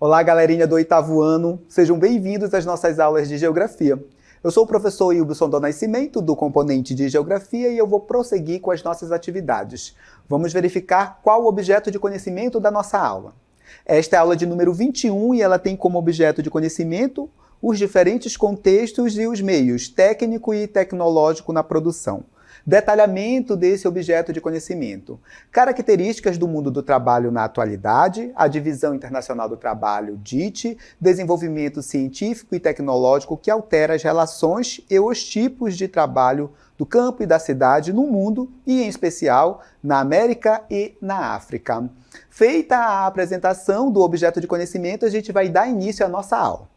Olá, galerinha do oitavo ano, sejam bem-vindos às nossas aulas de Geografia. Eu sou o professor Ilbson do Nascimento, do componente de Geografia, e eu vou prosseguir com as nossas atividades. Vamos verificar qual o objeto de conhecimento da nossa aula. Esta é a aula de número 21 e ela tem como objeto de conhecimento os diferentes contextos e os meios técnico e tecnológico na produção. Detalhamento desse objeto de conhecimento. Características do mundo do trabalho na atualidade, a Divisão Internacional do Trabalho, DIT, desenvolvimento científico e tecnológico que altera as relações e os tipos de trabalho do campo e da cidade no mundo e, em especial, na América e na África. Feita a apresentação do objeto de conhecimento, a gente vai dar início à nossa aula.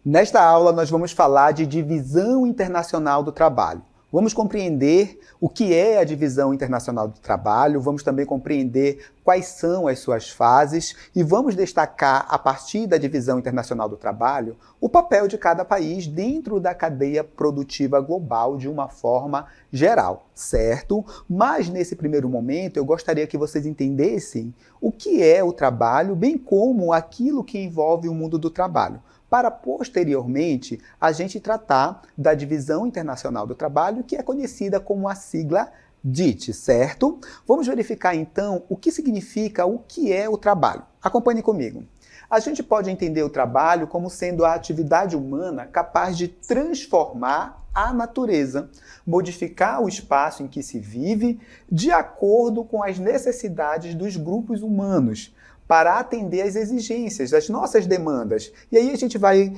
Nesta aula, nós vamos falar de Divisão Internacional do Trabalho. Vamos compreender o que é a Divisão Internacional do Trabalho, vamos também compreender quais são as suas fases e vamos destacar, a partir da Divisão Internacional do Trabalho, o papel de cada país dentro da cadeia produtiva global de uma forma geral, certo? Mas, nesse primeiro momento, eu gostaria que vocês entendessem o que é o trabalho, bem como aquilo que envolve o mundo do trabalho, para posteriormente a gente tratar da Divisão Internacional do Trabalho, que é conhecida como a sigla DIT, certo? Vamos verificar então o que significa, o que é o trabalho. Acompanhe comigo. A gente pode entender o trabalho como sendo a atividade humana capaz de transformar a natureza, modificar o espaço em que se vive de acordo com as necessidades dos grupos humanos, para atender às exigências, às nossas demandas. E aí a gente vai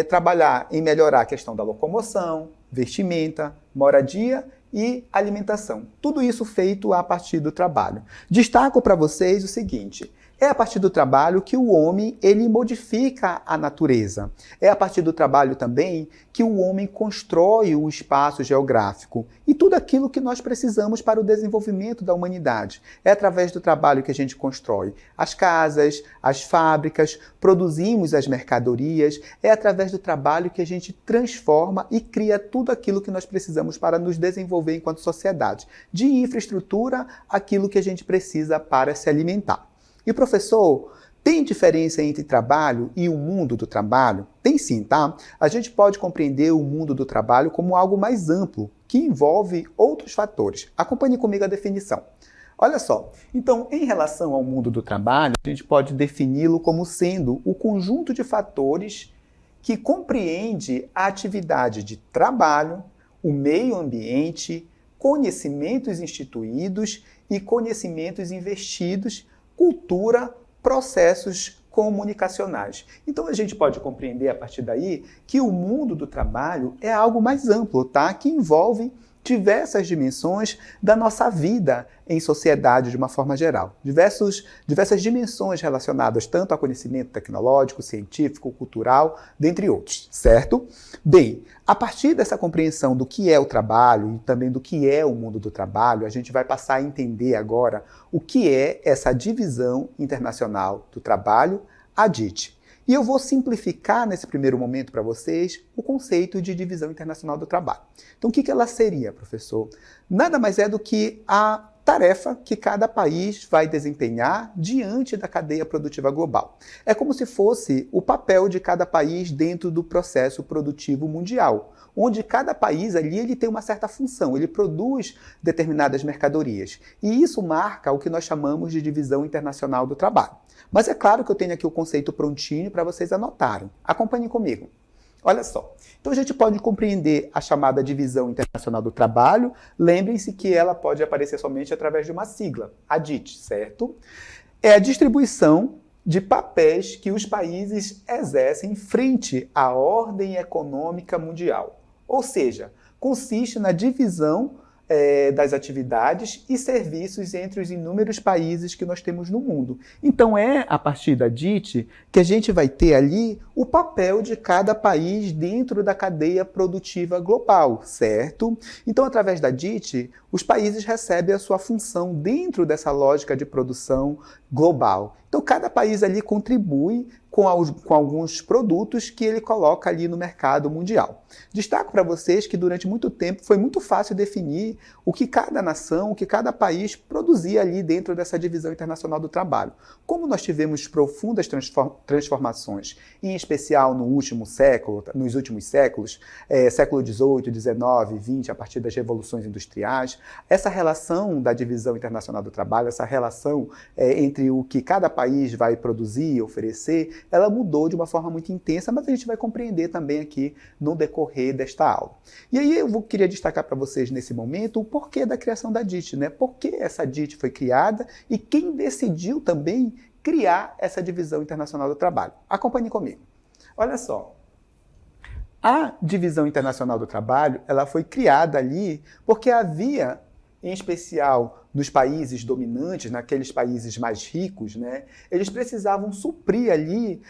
trabalhar em melhorar a questão da locomoção, vestimenta, moradia e alimentação. Tudo isso feito a partir do trabalho. Destaco para vocês o seguinte: é a partir do trabalho que o homem ele modifica a natureza. É a partir do trabalho também que o homem constrói o espaço geográfico e tudo aquilo que nós precisamos para o desenvolvimento da humanidade. É através do trabalho que a gente constrói as casas, as fábricas, produzimos as mercadorias. É através do trabalho que a gente transforma e cria tudo aquilo que nós precisamos para nos desenvolver enquanto sociedade. De infraestrutura, aquilo que a gente precisa para se alimentar. E professor, tem diferença entre trabalho e o mundo do trabalho? Tem sim, tá? A gente pode compreender o mundo do trabalho como algo mais amplo, que envolve outros fatores. Acompanhe comigo a definição. Olha só, então, em relação ao mundo do trabalho, a gente pode defini-lo como sendo o conjunto de fatores que compreende a atividade de trabalho, o meio ambiente, conhecimentos instituídos e conhecimentos investidos, cultura, processos comunicacionais. Então a gente pode compreender a partir daí que o mundo do trabalho é algo mais amplo, tá? Que envolve diversas dimensões da nossa vida em sociedade de uma forma geral. Diversas dimensões relacionadas tanto a conhecimento tecnológico, científico, cultural, dentre outros, certo? Bem, a partir dessa compreensão do que é o trabalho e também do que é o mundo do trabalho, a gente vai passar a entender agora o que é essa Divisão Internacional do Trabalho, a DIT. E eu vou simplificar nesse primeiro momento para vocês o conceito de Divisão Internacional do Trabalho. Então, o que ela seria, professor? Nada mais é do que a tarefa que cada país vai desempenhar diante da cadeia produtiva global. É como se fosse o papel de cada país dentro do processo produtivo mundial, onde cada país ali ele tem uma certa função, ele produz determinadas mercadorias. E isso marca o que nós chamamos de Divisão Internacional do Trabalho. Mas é claro que eu tenho aqui o conceito prontinho para vocês anotarem. Acompanhem comigo. Olha só. Então a gente pode compreender a chamada Divisão Internacional do Trabalho. Lembrem-se que ela pode aparecer somente através de uma sigla, a DIT, certo? É a distribuição de papéis que os países exercem frente à ordem econômica mundial. Ou seja, consiste na divisão das atividades e serviços entre os inúmeros países que nós temos no mundo. Então é a partir da DIT que a gente vai ter ali o papel de cada país dentro da cadeia produtiva global, certo? Então, através da DIT, os países recebem a sua função dentro dessa lógica de produção global. Então, cada país ali contribui com alguns produtos que ele coloca ali no mercado mundial. Destaco para vocês que durante muito tempo foi muito fácil definir o que cada nação, o que cada país produzia ali dentro dessa divisão internacional do trabalho. Como nós tivemos profundas transformações, em especial no último século, nos últimos séculos, século XVIII, XIX, XX, a partir das revoluções industriais, essa relação da divisão internacional do trabalho, essa relação entre o que cada país vai produzir e oferecer, ela mudou de uma forma muito intensa, mas a gente vai compreender também aqui no decorrer desta aula. E aí eu queria destacar para vocês nesse momento o porquê da criação da DIT, né? Por que essa DIT foi criada e quem decidiu também criar essa divisão internacional do trabalho. Acompanhe comigo. Olha só. A divisão internacional do trabalho, ela foi criada ali porque havia, em especial nos países dominantes, naqueles países mais ricos, né, eles precisavam suprir ali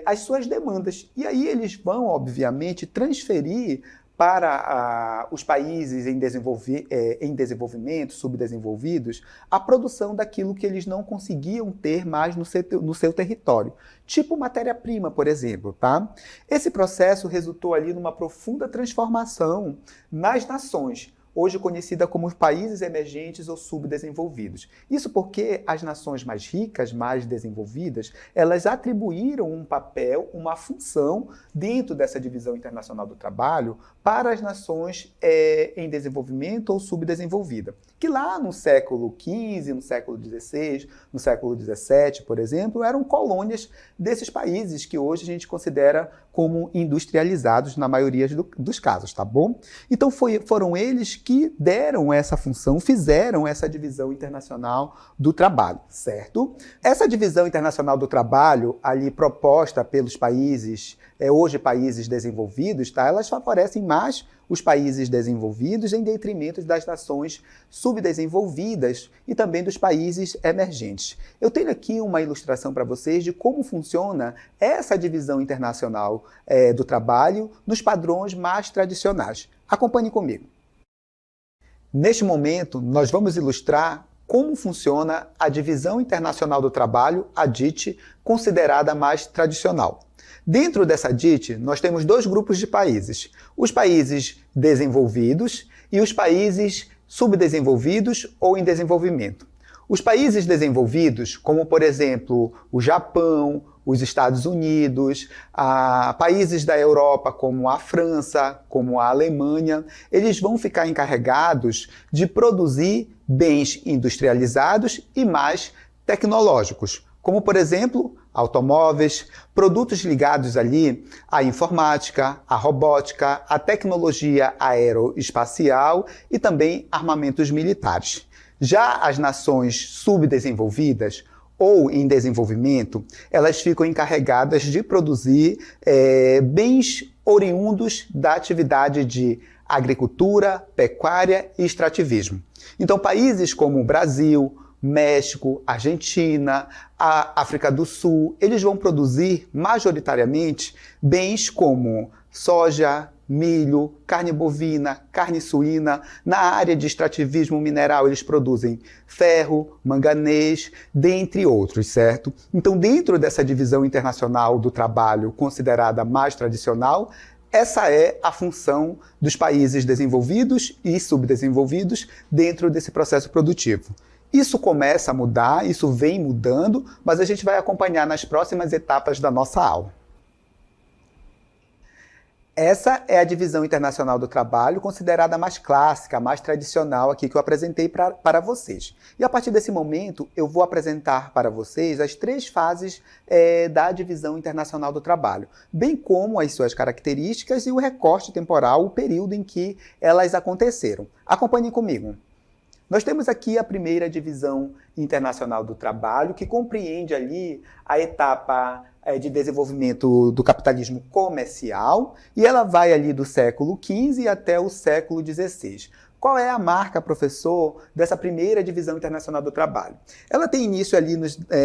as suas demandas. E aí eles vão, obviamente, transferir para os países em desenvolvimento, subdesenvolvidos, a produção daquilo que eles não conseguiam ter mais no seu território. Tipo matéria-prima, por exemplo. Tá? Esse processo resultou ali numa profunda transformação nas nações, hoje conhecida como os países emergentes ou subdesenvolvidos. Isso porque as nações mais ricas, mais desenvolvidas, elas atribuíram um papel, uma função dentro dessa divisão internacional do trabalho para as nações em desenvolvimento ou subdesenvolvida. Que lá no século XV, no século XVI, no século XVII, por exemplo, eram colônias desses países que hoje a gente considera como industrializados na maioria dos casos, tá bom? Então foram eles que deram essa função, fizeram essa divisão internacional do trabalho, certo? Essa divisão internacional do trabalho, ali proposta pelos países, hoje países desenvolvidos, tá? Elas favorecem mais os países desenvolvidos em detrimento das nações subdesenvolvidas e também dos países emergentes. Eu tenho aqui uma ilustração para vocês de como funciona essa divisão internacional do trabalho nos padrões mais tradicionais. Acompanhe comigo. Neste momento, nós vamos ilustrar como funciona a divisão internacional do trabalho, a DIT, considerada mais tradicional. Dentro dessa DIT, nós temos dois grupos de países, os países desenvolvidos e os países subdesenvolvidos ou em desenvolvimento. Os países desenvolvidos, como por exemplo o Japão, os Estados Unidos, países da Europa como a França, como a Alemanha, eles vão ficar encarregados de produzir bens industrializados e mais tecnológicos, como por exemplo automóveis, produtos ligados ali à informática, à robótica, à tecnologia aeroespacial e também armamentos militares. Já as nações subdesenvolvidas ou em desenvolvimento, elas ficam encarregadas de produzir bens oriundos da atividade de agricultura, pecuária e extrativismo. Então, países como o Brasil, México, Argentina, a África do Sul, eles vão produzir majoritariamente bens como soja, milho, carne bovina, carne suína. Na área de extrativismo mineral, eles produzem ferro, manganês, dentre outros, certo? Então, dentro dessa divisão internacional do trabalho considerada mais tradicional, essa é a função dos países desenvolvidos e subdesenvolvidos dentro desse processo produtivo. Isso começa a mudar, isso vem mudando, mas a gente vai acompanhar nas próximas etapas da nossa aula. Essa é a divisão internacional do trabalho considerada mais clássica, mais tradicional aqui que eu apresentei para vocês. E a partir desse momento eu vou apresentar para vocês as três fases da divisão internacional do trabalho, bem como as suas características e o recorte temporal, o período em que elas aconteceram. Acompanhem comigo. Nós temos aqui a primeira divisão internacional do trabalho, que compreende ali a etapa de desenvolvimento do capitalismo comercial, e ela vai ali do século XV até o século XVI. Qual é a marca, professor, dessa primeira divisão internacional do trabalho? Ela tem início ali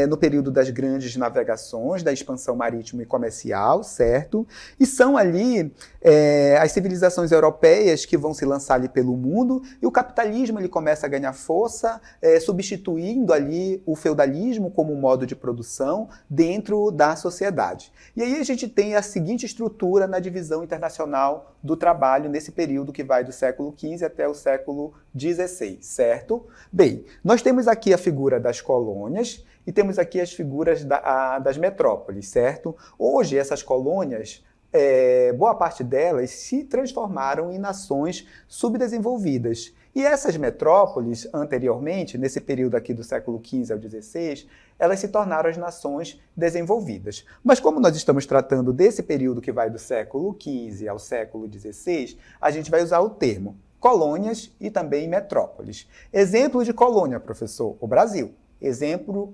no período das grandes navegações, da expansão marítima e comercial, certo? E são ali as civilizações europeias que vão se lançar ali pelo mundo e o capitalismo ele começa a ganhar força, substituindo ali o feudalismo como modo de produção dentro da sociedade. E aí a gente tem a seguinte estrutura na divisão internacional do trabalho nesse período que vai do século XV até o século XVI, certo? Bem, nós temos aqui a figura das colônias e temos aqui as figuras das metrópoles, certo? Hoje, essas colônias, boa parte delas se transformaram em nações subdesenvolvidas. E essas metrópoles, anteriormente, nesse período aqui do século XV ao XVI, elas se tornaram as nações desenvolvidas. Mas como nós estamos tratando desse período que vai do século XV ao século XVI, a gente vai usar o termo colônias e também metrópoles. Exemplo de colônia, professor, o Brasil. Exemplo,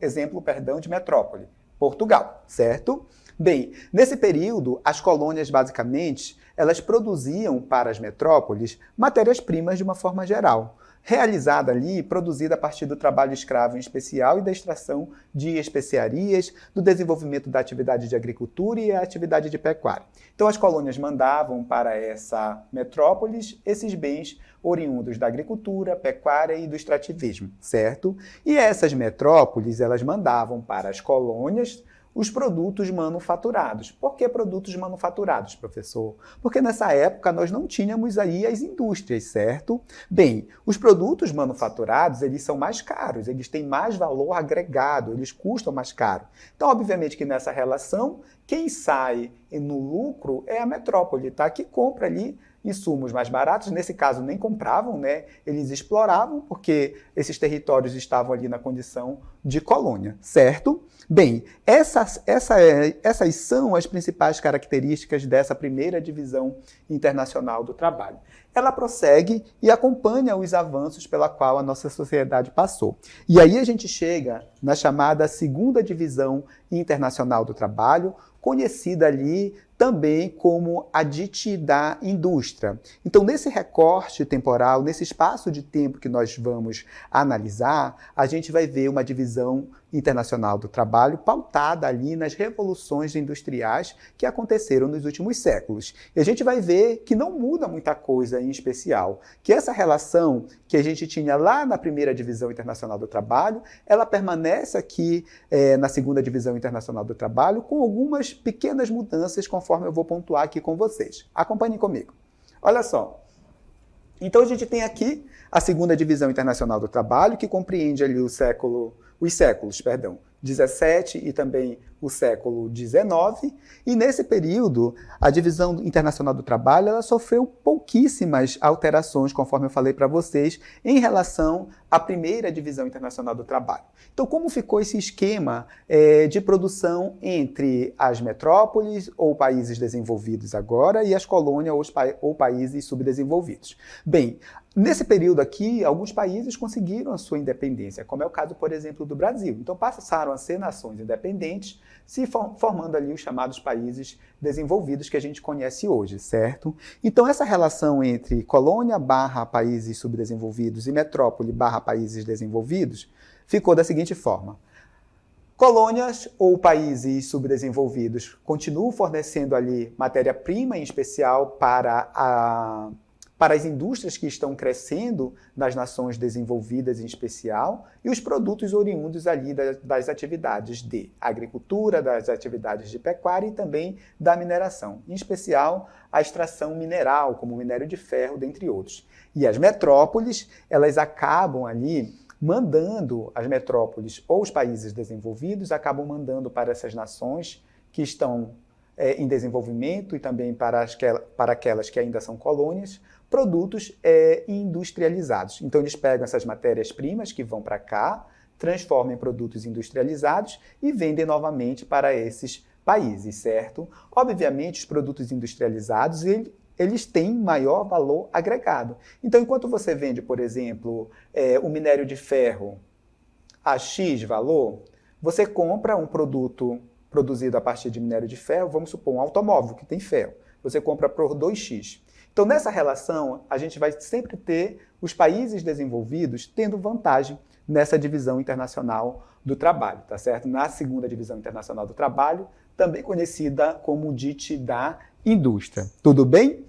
de metrópole, Portugal, certo? Bem, nesse período, as colônias, basicamente, elas produziam para as metrópoles matérias-primas de uma forma geral, realizada ali, produzida a partir do trabalho escravo em especial e da extração de especiarias, do desenvolvimento da atividade de agricultura e a atividade de pecuária. Então as colônias mandavam para essa metrópolis esses bens oriundos da agricultura, pecuária e do extrativismo, certo? E essas metrópoles, elas mandavam para as colônias os produtos manufaturados. Por que produtos manufaturados, professor? Porque nessa época nós não tínhamos aí as indústrias, certo? Bem, os produtos manufaturados, eles são mais caros, eles têm mais valor agregado, eles custam mais caro. Então, obviamente que nessa relação, quem sai no lucro é a metrópole, tá? Que compra ali insumos mais baratos, nesse caso nem compravam, né? Eles exploravam porque esses territórios estavam ali na condição de colônia, certo? Bem, essas são as principais características dessa primeira divisão internacional do trabalho. Ela prossegue e acompanha os avanços pela qual a nossa sociedade passou. E aí a gente chega na chamada segunda divisão internacional do trabalho, conhecida ali também como a dite da indústria. Então, nesse recorte temporal, nesse espaço de tempo que nós vamos analisar, a gente vai ver uma divisão internacional do trabalho pautada ali nas revoluções industriais que aconteceram nos últimos séculos. E a gente vai ver que não muda muita coisa em especial, que essa relação que a gente tinha lá na primeira divisão internacional do trabalho, ela permanece aqui na segunda divisão internacional do trabalho com algumas pequenas mudanças conforme eu vou pontuar aqui com vocês. Acompanhem comigo. Olha só. Então a gente tem aqui a segunda divisão internacional do trabalho, que compreende ali os séculos 17 e também o século 19, e nesse período a divisão internacional do trabalho ela sofreu pouquíssimas alterações, conforme eu falei para vocês, em relação à primeira divisão internacional do trabalho. Então, como ficou esse esquema de produção entre as metrópoles ou países desenvolvidos agora e as colônias ou países subdesenvolvidos? Bem, nesse período aqui, alguns países conseguiram a sua independência, como é o caso, por exemplo, do Brasil. Então, passaram a ser nações independentes, se formando ali os chamados países desenvolvidos que a gente conhece hoje, certo? Então, essa relação entre colônia barra países subdesenvolvidos e metrópole barra países desenvolvidos ficou da seguinte forma. Colônias ou países subdesenvolvidos continuam fornecendo ali matéria-prima, em especial para as indústrias que estão crescendo nas nações desenvolvidas em especial, e os produtos oriundos ali das atividades de agricultura, das atividades de pecuária e também da mineração, em especial a extração mineral, como o minério de ferro, dentre outros. E as metrópoles, elas acabam ali mandando, as metrópoles ou os países desenvolvidos acabam mandando para essas nações que estão em desenvolvimento e também para aquelas que ainda são colônias, produtos industrializados. Então, eles pegam essas matérias-primas que vão para cá, transformam em produtos industrializados e vendem novamente para esses países, certo? Obviamente, os produtos industrializados, eles têm maior valor agregado. Então, enquanto você vende, por exemplo, o minério de ferro a X valor, você compra um produto produzido a partir de minério de ferro, vamos supor, um automóvel que tem ferro. Você compra por 2x. Então, nessa relação, a gente vai sempre ter os países desenvolvidos tendo vantagem nessa divisão internacional do trabalho, tá certo? Na segunda divisão internacional do trabalho, também conhecida como DIT da indústria. Tudo bem?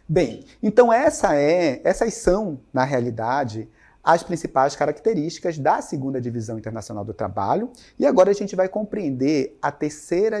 Bem, então essas são, na realidade, as principais características da segunda divisão internacional do trabalho. E agora a gente vai compreender a terceira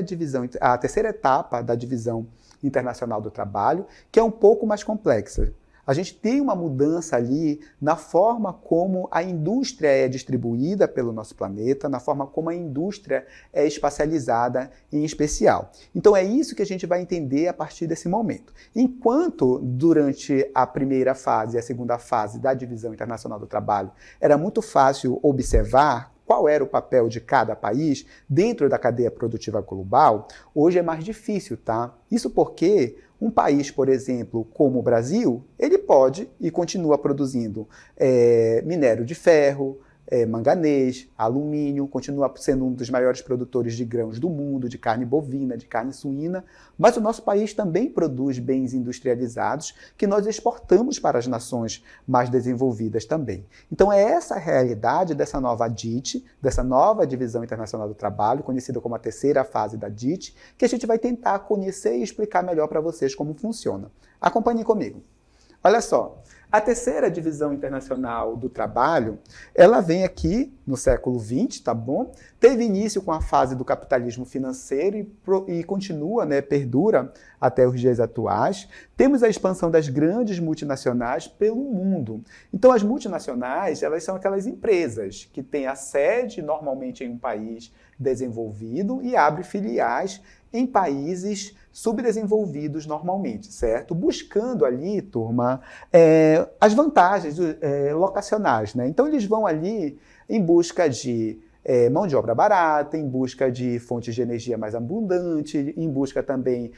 etapa da divisão internacional do trabalho, que é um pouco mais complexa. A gente tem uma mudança ali na forma como a indústria é distribuída pelo nosso planeta, na forma como a indústria é espacializada em especial. Então é isso que a gente vai entender a partir desse momento. Enquanto durante a primeira fase e a segunda fase da divisão internacional do trabalho era muito fácil observar qual era o papel de cada país dentro da cadeia produtiva global, hoje é mais difícil, tá? Isso porque um país, por exemplo, como o Brasil, ele pode e continua produzindo minério de ferro, manganês, alumínio, continua sendo um dos maiores produtores de grãos do mundo, de carne bovina, de carne suína, mas o nosso país também produz bens industrializados que nós exportamos para as nações mais desenvolvidas também. Então é essa a realidade dessa nova DIT, dessa nova Divisão Internacional do Trabalho, conhecida como a terceira fase da DIT, que a gente vai tentar conhecer e explicar melhor para vocês como funciona. Acompanhem comigo. Olha só, a terceira divisão internacional do trabalho, ela vem aqui no século XX, tá bom? Teve início com a fase do capitalismo financeiro e continua, perdura até os dias atuais. Temos a expansão das grandes multinacionais pelo mundo. Então, as multinacionais, elas são aquelas empresas que têm a sede normalmente em um país desenvolvido e abre filiais em países subdesenvolvidos normalmente, certo? Buscando ali, turma, as vantagens locacionais, né? Então, eles vão ali em busca de mão de obra barata, em busca de fontes de energia mais abundante, em busca também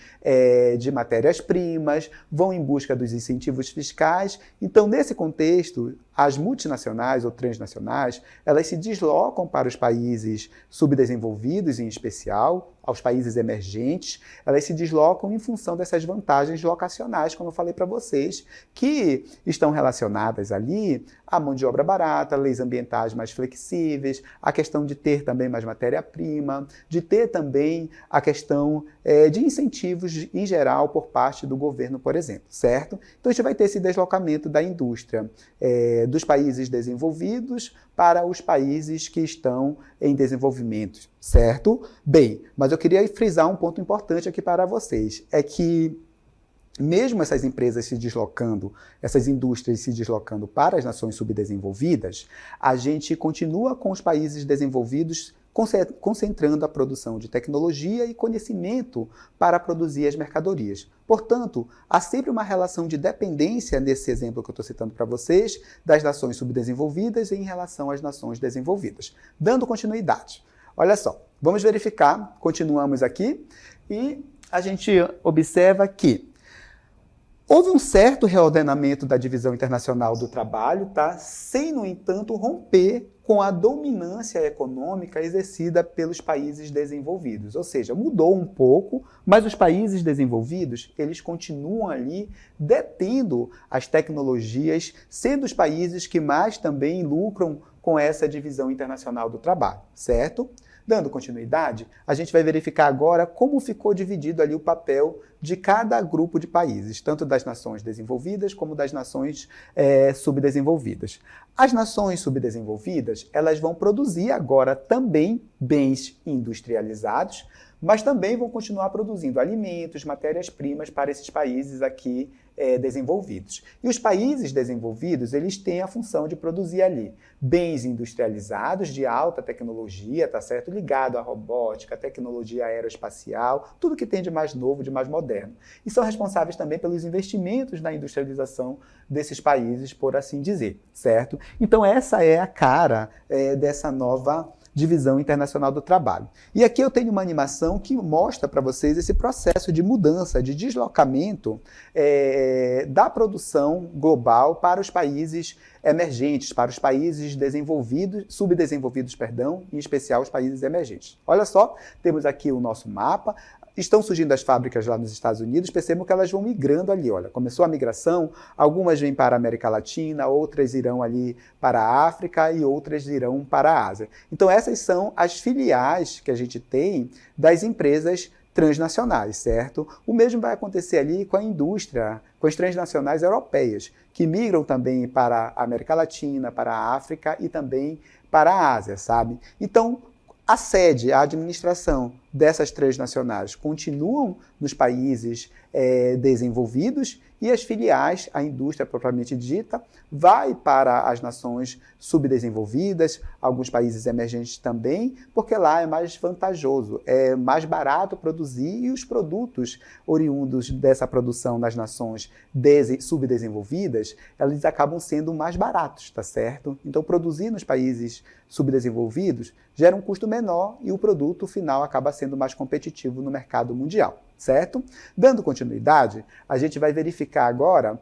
de matérias-primas, vão em busca dos incentivos fiscais. Então, nesse contexto, as multinacionais ou transnacionais, elas se deslocam para os países subdesenvolvidos, em especial, aos países emergentes, elas se deslocam em função dessas vantagens locacionais, como eu falei para vocês, que estão relacionadas ali à mão de obra barata, leis ambientais mais flexíveis, a questão de ter também mais matéria-prima, de ter também a questão de incentivos em geral por parte do governo, por exemplo, certo? Então a gente vai ter esse deslocamento da indústria dos países desenvolvidos para os países que estão em desenvolvimento, certo? Bem, mas eu queria frisar um ponto importante aqui para vocês, é que mesmo essas empresas se deslocando, essas indústrias se deslocando para as nações subdesenvolvidas, a gente continua com os países desenvolvidos concentrando a produção de tecnologia e conhecimento para produzir as mercadorias. Portanto, há sempre uma relação de dependência, nesse exemplo que eu estou citando para vocês, das nações subdesenvolvidas em relação às nações desenvolvidas. Dando continuidade. Olha só, vamos verificar, continuamos aqui, e a gente observa que houve um certo reordenamento da divisão internacional do trabalho, tá? Sem, no entanto, romper com a dominância econômica exercida pelos países desenvolvidos. Ou seja, mudou um pouco, mas os países desenvolvidos, eles continuam ali detendo as tecnologias, sendo os países que mais também lucram com essa divisão internacional do trabalho, certo? Dando continuidade, a gente vai verificar agora como ficou dividido ali o papel de cada grupo de países, tanto das nações desenvolvidas como das nações subdesenvolvidas. As nações subdesenvolvidas, elas vão produzir agora também bens industrializados, mas também vão continuar produzindo alimentos, matérias-primas para esses países aqui desenvolvidos. E os países desenvolvidos, eles têm a função de produzir ali bens industrializados de alta tecnologia, tá certo? Ligado à robótica, tecnologia aeroespacial, tudo que tem de mais novo, de mais moderno. E são responsáveis também pelos investimentos na industrialização desses países, por assim dizer, certo? Então essa é a cara dessa nova Divisão Internacional do Trabalho. E aqui eu tenho uma animação que mostra para vocês esse processo de mudança, de deslocamento da produção global para os países emergentes, para os países subdesenvolvidos, em especial os países emergentes. Olha só, temos aqui o nosso mapa. estão surgindo as fábricas lá nos Estados Unidos, percebam que elas vão migrando ali, olha, começou a migração, algumas vêm para a América Latina, outras irão ali para a África e outras irão para a Ásia. Então essas são as filiais que a gente tem das empresas transnacionais, certo? O mesmo vai acontecer ali com a indústria, com as transnacionais europeias, que migram também para a América Latina, para a África e também para a Ásia, sabe? Então, a sede, a administração dessas transnacionais continuam nos países desenvolvidos e as filiais, a indústria propriamente dita, vai para as nações subdesenvolvidas, alguns países emergentes também, porque lá é mais vantajoso, é mais barato produzir e os produtos oriundos dessa produção nas nações subdesenvolvidas, eles acabam sendo mais baratos, tá certo? Então, produzir nos países subdesenvolvidos gera um custo menor e o produto final acaba sendo mais competitivo no mercado mundial, certo? Dando continuidade, a gente vai verificar agora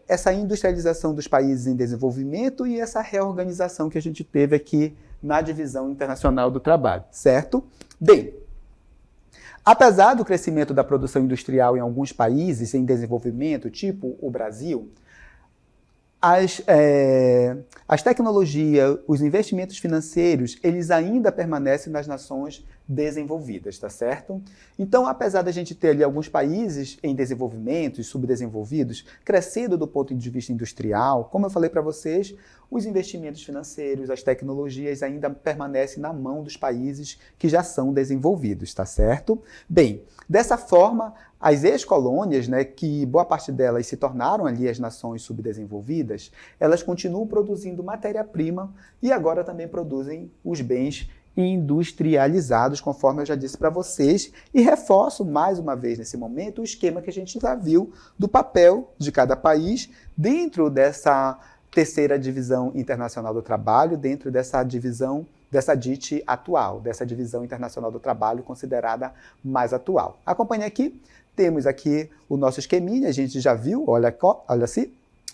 essa industrialização dos países em desenvolvimento e essa reorganização que a gente teve aqui na divisão internacional do trabalho, certo? Bem, apesar do crescimento da produção industrial em alguns países em desenvolvimento, tipo o Brasil, as tecnologias, os investimentos financeiros, eles ainda permanecem nas nações desenvolvidas, tá certo? Então, apesar da gente ter ali alguns países em desenvolvimento e subdesenvolvidos, crescendo do ponto de vista industrial, como eu falei para vocês, os investimentos financeiros, as tecnologias ainda permanecem na mão dos países que já são desenvolvidos, tá certo? Bem, dessa forma, as ex-colônias, né, que boa parte delas se tornaram ali as nações subdesenvolvidas, elas continuam produzindo matéria-prima e agora também produzem os bens industrializados, conforme eu já disse para vocês, e reforço mais uma vez nesse momento o esquema que a gente já viu do papel de cada país dentro dessa terceira divisão internacional do trabalho, dentro dessa divisão, dessa DIT atual, dessa divisão internacional do trabalho considerada mais atual. Acompanhe aqui, temos aqui o nosso esqueminha, a gente já viu, olha assim,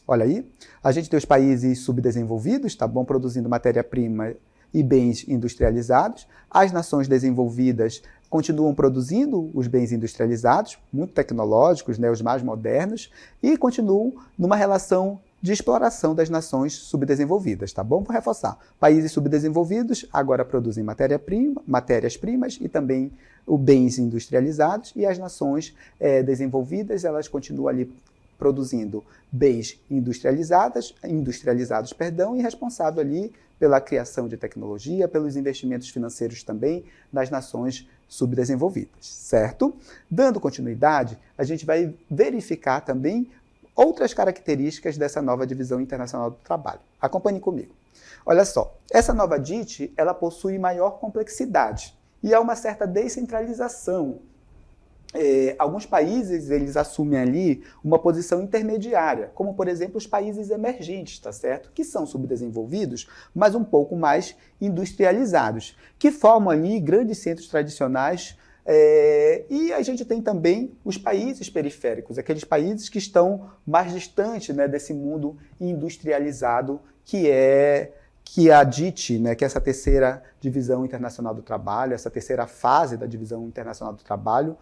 olha aí, a gente tem os países subdesenvolvidos, tá bom, produzindo matéria-prima e bens industrializados. As nações desenvolvidas continuam produzindo os bens industrializados, muito tecnológicos, né, os mais modernos, e continuam numa relação de exploração das nações subdesenvolvidas, tá bom? Vou reforçar. Países subdesenvolvidos agora produzem matérias-primas e também os bens industrializados, e as nações desenvolvidas, elas continuam ali produzindo bens industrializados, e responsável ali pela criação de tecnologia, pelos investimentos financeiros também nas nações subdesenvolvidas, certo? Dando continuidade, a gente vai verificar também outras características dessa nova divisão internacional do trabalho. Acompanhe comigo. Olha só, essa nova DIT, ela possui maior complexidade e há uma certa descentralização. Alguns países, eles assumem ali uma posição intermediária, como, por exemplo, os países emergentes, tá certo? Que são subdesenvolvidos, mas um pouco mais industrializados, que formam ali grandes centros tradicionais. E a gente tem também os países periféricos, aqueles países que estão mais distantes, né, desse mundo industrializado que é a DIT, né, que é essa terceira divisão internacional do trabalho, essa terceira fase da divisão internacional do trabalho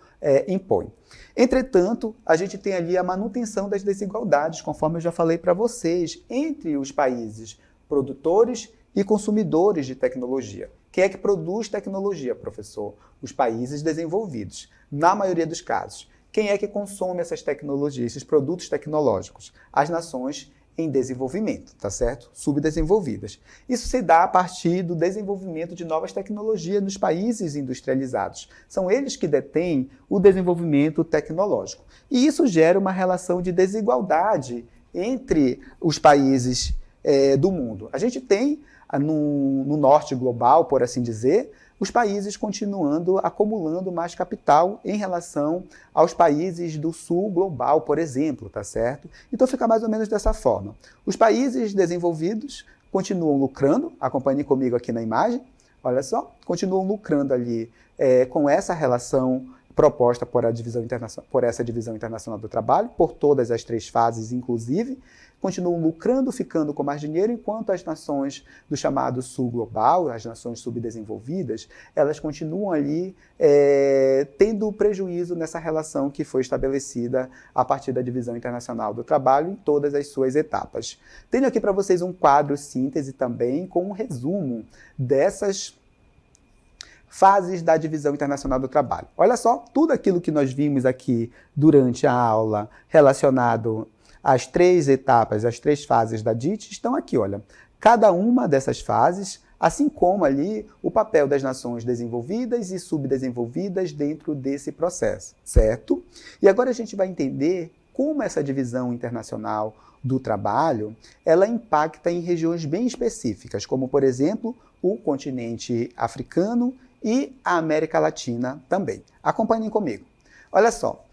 impõe. Entretanto, a gente tem ali a manutenção das desigualdades, conforme eu já falei para vocês, entre os países produtores e consumidores de tecnologia. Quem é que produz tecnologia, professor? Os países desenvolvidos, na maioria dos casos. Quem é que consome essas tecnologias, esses produtos tecnológicos? As nações em desenvolvimento, tá certo? Subdesenvolvidas. Isso se dá a partir do desenvolvimento de novas tecnologias nos países industrializados. São eles que detêm o desenvolvimento tecnológico. E isso gera uma relação de desigualdade entre os países do mundo. A gente tem no norte global, por assim dizer, os países continuando acumulando mais capital em relação aos países do sul global, por exemplo, tá certo? Então fica mais ou menos dessa forma. Os países desenvolvidos continuam lucrando, acompanhe comigo aqui na imagem, olha só, continuam lucrando ali com essa relação proposta por essa divisão internacional do trabalho, por todas as 3 fases, inclusive, continuam lucrando, ficando com mais dinheiro, enquanto as nações do chamado sul global, as nações subdesenvolvidas, elas continuam ali tendo prejuízo nessa relação que foi estabelecida a partir da divisão internacional do trabalho em todas as suas etapas. Tenho aqui para vocês um quadro síntese também com um resumo dessas fases da divisão internacional do trabalho. Olha só, tudo aquilo que nós vimos aqui durante a aula relacionado às 3 etapas, as 3 fases da DIT, estão aqui, olha. Cada uma dessas fases, assim como ali o papel das nações desenvolvidas e subdesenvolvidas dentro desse processo, certo? E agora a gente vai entender como essa divisão internacional do trabalho, ela impacta em regiões bem específicas, como, por exemplo, o continente africano e a América Latina também. Acompanhem comigo. Olha só,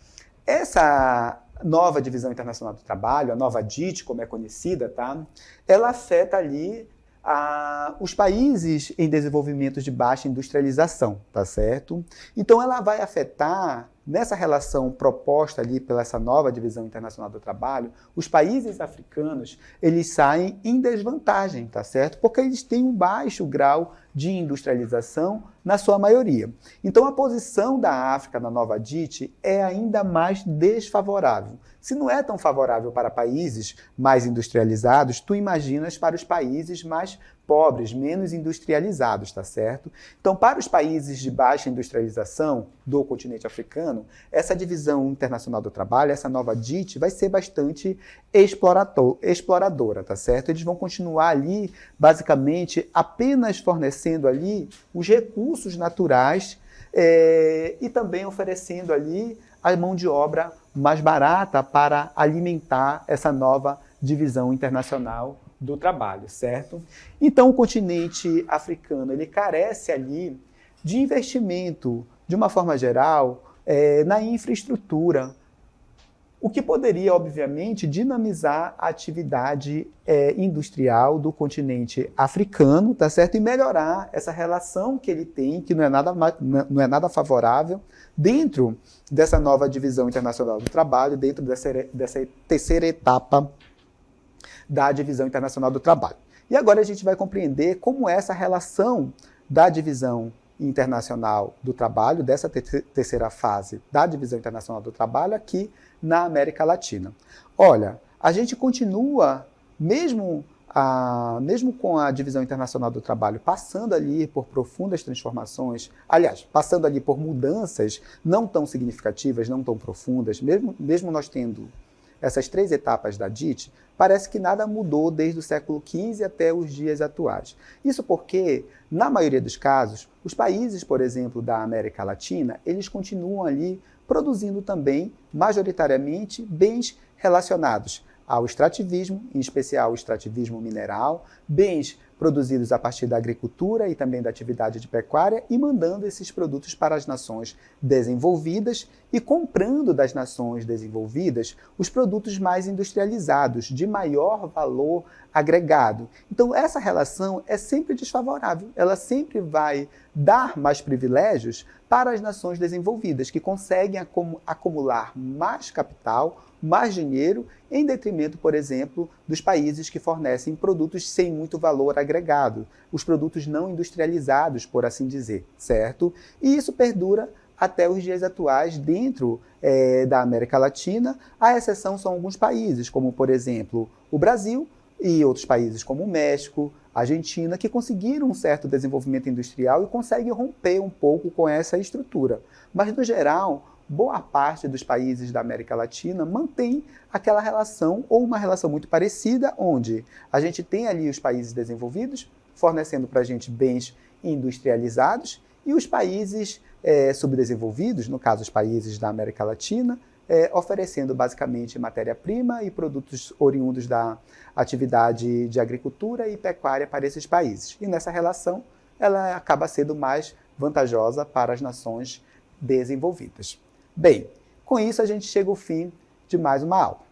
essa nova divisão internacional do trabalho, a nova DIT, como é conhecida, tá? Ela afeta ali os países em desenvolvimento de baixa industrialização, tá certo? Então ela vai afetar, nessa relação proposta ali pela essa nova divisão internacional do trabalho, os países africanos, eles saem em desvantagem, tá certo? Porque eles têm um baixo grau de industrialização na sua maioria. Então a posição da África na nova DIT é ainda mais desfavorável. Se não é tão favorável para países mais industrializados, tu imaginas para os países mais pobres, menos industrializados, tá certo? Então, para os países de baixa industrialização do continente africano, essa divisão internacional do trabalho, essa nova DIT, vai ser bastante exploradora, tá certo? Eles vão continuar ali, basicamente, apenas fornecendo ali os recursos naturais e também oferecendo ali a mão de obra mais barata para alimentar essa nova divisão internacional do trabalho, certo? Então, o continente africano, ele carece ali de investimento, de uma forma geral, na infraestrutura, o que poderia, obviamente, dinamizar a atividade industrial do continente africano, tá certo? E melhorar essa relação que ele tem, que não é nada favorável, dentro dessa nova divisão internacional do trabalho, dentro dessa terceira etapa da divisão internacional do trabalho. E agora a gente vai compreender como é essa relação da divisão internacional do trabalho, dessa terceira fase da divisão internacional do trabalho aqui na América Latina. Olha, a gente continua, mesmo com a divisão internacional do trabalho passando ali por profundas transformações, aliás, passando ali por mudanças não tão significativas, não tão profundas, mesmo nós tendo essas 3 etapas da DIT, parece que nada mudou desde o século XV até os dias atuais. Isso porque, na maioria dos casos, os países, por exemplo, da América Latina, eles continuam ali produzindo também, majoritariamente, bens relacionados ao extrativismo, em especial o extrativismo mineral, bens produzidos a partir da agricultura e também da atividade de pecuária e mandando esses produtos para as nações desenvolvidas e comprando das nações desenvolvidas os produtos mais industrializados, de maior valor agregado. Então essa relação é sempre desfavorável, ela sempre vai dar mais privilégios para as nações desenvolvidas, que conseguem acumular mais capital, mais dinheiro, em detrimento, por exemplo, dos países que fornecem produtos sem muito valor agregado, os produtos não industrializados, por assim dizer, certo? E isso perdura até os dias atuais dentro da América Latina, a exceção são alguns países, como, por exemplo, o Brasil e outros países como o México, a Argentina, que conseguiram um certo desenvolvimento industrial e conseguem romper um pouco com essa estrutura. Mas, no geral, boa parte dos países da América Latina mantém aquela relação ou uma relação muito parecida, onde a gente tem ali os países desenvolvidos fornecendo para a gente bens industrializados e os países subdesenvolvidos, no caso os países da América Latina, oferecendo basicamente matéria-prima e produtos oriundos da atividade de agricultura e pecuária para esses países. E nessa relação, ela acaba sendo mais vantajosa para as nações desenvolvidas. Bem, com isso a gente chega ao fim de mais uma aula.